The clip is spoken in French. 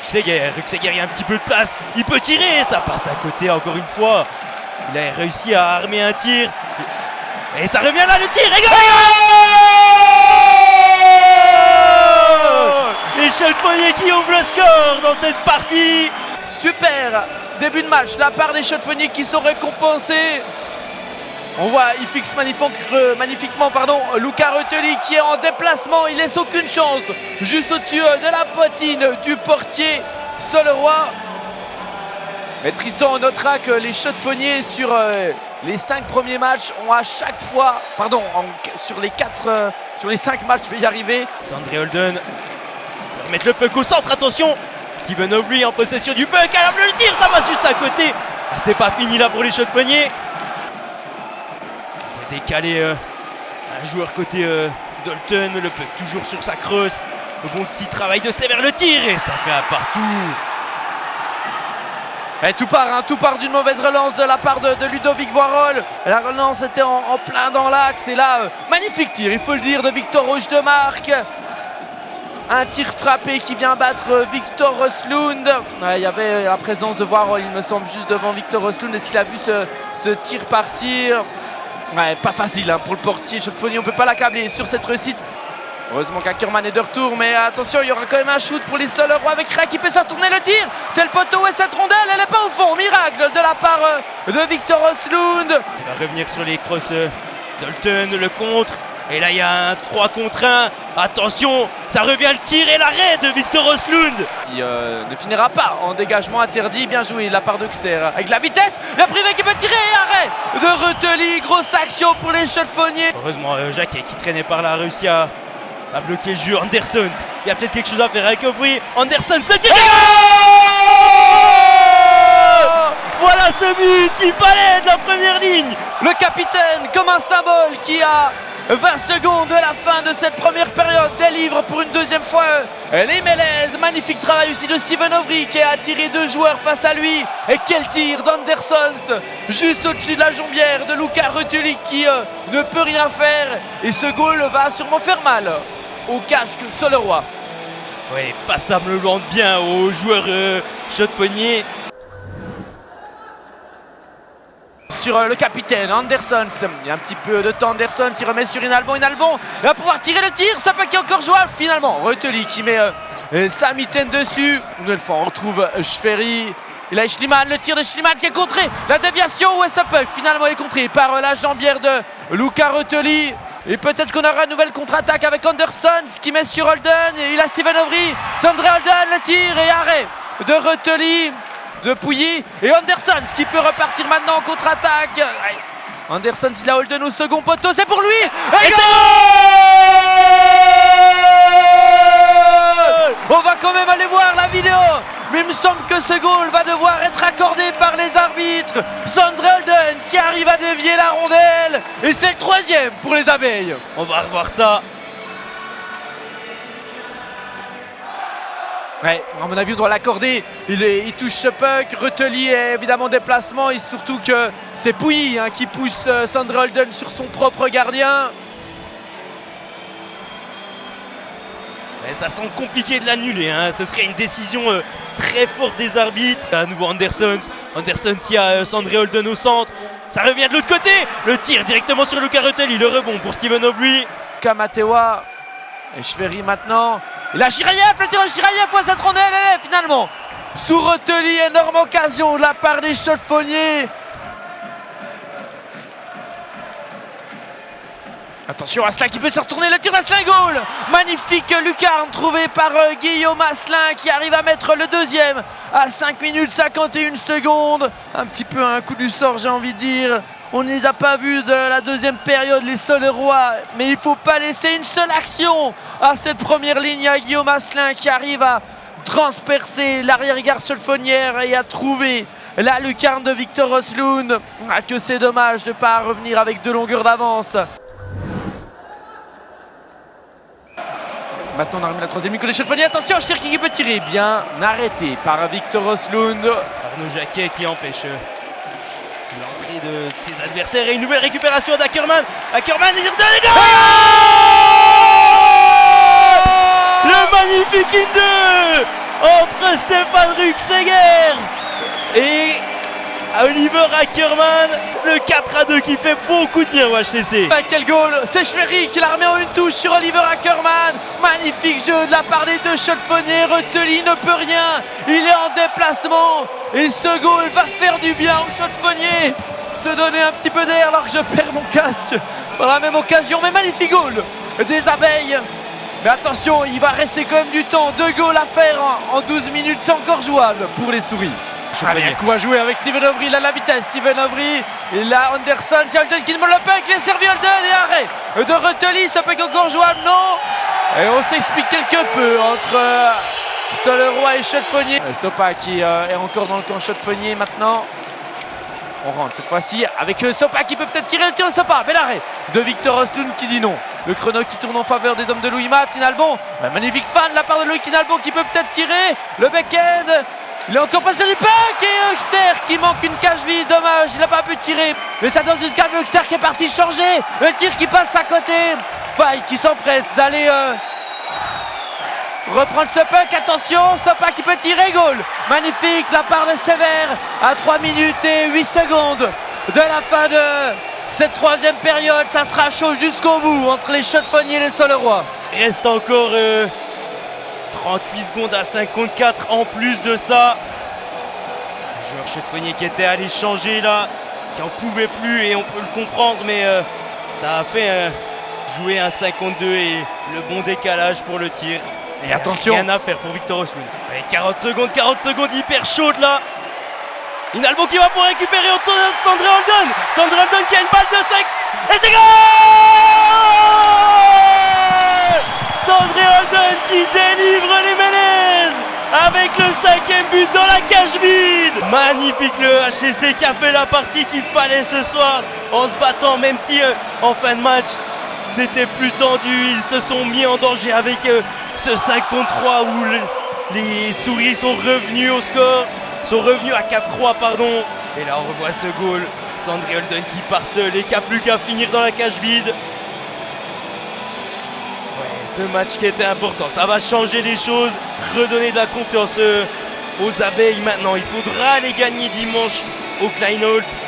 Ruxeguer, il y a un petit peu de place, il peut tirer, ça passe à côté encore une fois. Il a réussi à armer un tir. Et ça revient là, le tir, et goal! Les Chaux-de-Fonniers qui ouvrent le score dans cette partie. Super début de match de la part des Chaux-de-Fonniers qui sont récompensés. On voit, il fixe magnifiquement Luca Ruteli qui est en déplacement, il laisse aucune chance. Juste au-dessus de la poitrine du portier Soleroy. Et Tristan, on notera que les Chaux-de-Fonniers sur les 5 premiers matchs ont à chaque fois, sur les 5 matchs, je vais y arriver. Sandré Holden peut remettre le puck au centre, attention. Steven Overy en possession du puck, alors le tir, ça va juste à côté. Ah, c'est pas fini là pour les Chaux-de-Fonniers. Décaler un joueur côté Dalton, le puck toujours sur sa creuse. Le bon petit travail de Sévère, le tir, et ça fait un partout. Et tout part d'une mauvaise relance de la part de Ludovic Voirol. La relance était en plein dans l'axe, et là, magnifique tir, il faut le dire, de Victor Rochedemarque. Un tir frappé qui vient battre Victor Roslund. Il y avait la présence de Voirol, il me semble, juste devant Victor Roslund, et s'il a vu ce tir partir. Ouais, pas facile pour le portier Chaux-de-Fonniers, on ne peut pas l'accabler sur cette réussite. Heureusement qu'Ackerman est de retour, mais attention, il y aura quand même un shoot pour les Solerois avec Ray qui peut se retourner le tir. C'est le poteau et cette rondelle, elle n'est pas au fond. Miracle de la part de Victor Roslund. Il va revenir sur les crosses Dalton, le contre. Et là, il y a un 3 contre 1. Attention, ça revient le tir et l'arrêt de Victor Roslund. Qui ne finira pas en dégagement interdit. Bien joué de la part d'Uxter. Avec la vitesse, la privée qui peut tirer et arrêt de Ruteli. Grosse action pour les Chaux-de-Fonniers. Heureusement, Jacquet qui traînait par là a réussi à bloquer le jeu. Andersons, il y a peut-être quelque chose à faire avec Overy. Andersons, le tir. Voilà ce but qu'il fallait de la première ligne. Le capitaine, comme un symbole, qui a 20 secondes de la fin de cette première période, délivre pour une deuxième fois les Mélèzes. Magnifique travail aussi de Steven Overy qui a attiré 2 joueurs face à lui. Et quel tir d'Andersons juste au-dessus de la jambière de Luca Ruteli qui ne peut rien faire. Et ce goal va sûrement faire mal au casque Soleroy. Oui, passablement bien aux joueurs Chaux-de-Fonniers. Sur le capitaine Andersons, il y a un petit peu de temps. Andersons, il remet sur Inalbon, il va pouvoir tirer le tir, ça peut qui est encore jouable finalement. Ruteli qui met sa mitaine dessus. Une nouvelle fois on retrouve Schferry. Il a Schliemann, le tir de Schliemann qui est contré. La déviation, où est-ce que finalement elle est contrée par la jambière de Luca Ruteli. Et peut-être qu'on aura une nouvelle contre-attaque avec Andersons qui met sur Holden. Et il a Steven Overy, Sandré Holden, le tir et arrêt de Ruteli, de Pouilly et Andersons qui peut repartir maintenant en contre-attaque. Andersons, il a Holden au second poteau, c'est pour lui. Et goal! On va quand même aller voir la vidéo, mais il me semble que ce goal va devoir être accordé par les arbitres. Sandré Holden qui arrive à dévier la rondelle, et c'est le 3e pour les Abeilles. On va revoir ça. Ouais, à mon avis, on doit l'accorder. Il touche ce puck. Ruteli est évidemment en déplacement. Et surtout que c'est Pouilly qui pousse Sandré Holden sur son propre gardien. Et ça semble compliqué de l'annuler. Ce serait une décision très forte des arbitres. À nouveau Andersons. Andersons, il y a Sandré Holden au centre. Ça revient de l'autre côté. Le tir directement sur Luca Ruteli. Le rebond pour Steven Overy. Kamatewa. Et Schferry maintenant. Et là, Chiraïev, le tir de Chiraïev, cette rondelle, elle est finalement sous Ruteli. Énorme occasion de la part des Chaux-de-Fonniers. Attention, Asselin qui peut se retourner, le tir d'Asselin, goal. Magnifique lucarne trouvée par Guillaume Asselin qui arrive à mettre le 2e à 5 minutes 51 secondes. Un petit peu un coup du sort, j'ai envie de dire. On ne les a pas vus de la 2e période, les Solerois, mais il ne faut pas laisser une seule action à cette première ligne à Guillaume Asselin qui arrive à transpercer l'arrière-garde Chaux-de-Fonnière et à trouver la lucarne de Victor Roslund. Que c'est dommage de ne pas revenir avec 2 longueurs d'avance. Maintenant on a remis la 3e ligne côté Chaux-de-Fonniers. Attention, Cherki qui peut tirer. Bien arrêté par Victor Roslund. Arnaud Jacquet qui empêche l'entrée de ses adversaires. Et une nouvelle récupération d'Ackerman. Ackerman, il redonne les goal. Le magnifique 1-2 entre Stéphane Ruckseger et Oliver Ackermann. Le 4-2 qui fait beaucoup de bien au HCC. Quel goal! C'est Schwery qui la remet en une touche sur Oliver Ackermann. Magnifique jeu de la part des deux Chaudefonniers. Reteli ne peut rien. Il est en déplacement. Et ce goal va faire du bien aux Chaudefonniers. Se donner un petit peu d'air alors que je perds mon casque par la même occasion. Mais magnifique goal des Abeilles. Mais attention, il va rester quand même du temps. 2 goals à faire en 12 minutes. C'est encore jouable pour les Souris. Allez, un coup à jouer avec Steven Ovry, il a la vitesse, Steven Ovry, il a Anderson, c'est Holden qui demande le puck, il est servi Holden et arrêt de Reteli, ce puck encore jouable, non. Et on s'explique quelque peu entre Soleroy et Chaudefonnier. Sopa qui est encore dans le camp Chaudefonnier maintenant. On rentre cette fois-ci avec Sopa qui peut peut-être tirer le tir de Sopa. Bel arrêt de Victor Osloon qui dit non. Le chrono qui tourne en faveur des hommes de Louis Mat. Inalbon, magnifique fan de la part de Loïc Inalbon qui peut peut-être tirer. Le back-end. Il est encore passé du puck et Huxter qui manque une cage vide, dommage, il n'a pas pu tirer. Mais ça donne jusqu'à Huxter qui est parti changer. Le tir qui passe à côté. Faille qui s'empresse d'aller reprendre ce puck, attention, Sopa qui peut tirer, goal. Magnifique la part de Sévère à 3 minutes et 8 secondes de la fin de cette troisième période. Ça sera chaud jusqu'au bout entre les Chaudefonniers et les Soleroy. Il reste encore 38 secondes à 54 en plus de ça. Le joueur Chaudefonnier qui était allé changer là, qui en pouvait plus et on peut le comprendre, mais ça a fait jouer un 52 et le bon décalage pour le tir. Et attention, rien à faire pour Victor Osloon. 40 secondes hyper chaudes là. Inalbon qui va pour récupérer autour de Sandré Holden. Sandré Holden qui a une balle de 5 et c'est goal! Sandré Holden qui délivre les Menez avec le 5e but dans la cage vide. Magnifique le HCC qui a fait la partie qu'il fallait ce soir en se battant, même si en fin de match c'était plus tendu. Ils se sont mis en danger avec ce 5 contre 3 où les Souris sont revenus au score, sont revenus à 4-3 pardon. Et là on revoit ce goal, Sandré Holden qui part seul et qui n'a plus qu'à finir dans la cage vide. Ce match qui était important, ça va changer les choses, redonner de la confiance aux Abeilles maintenant. Il faudra aller gagner dimanche au Kleinholz.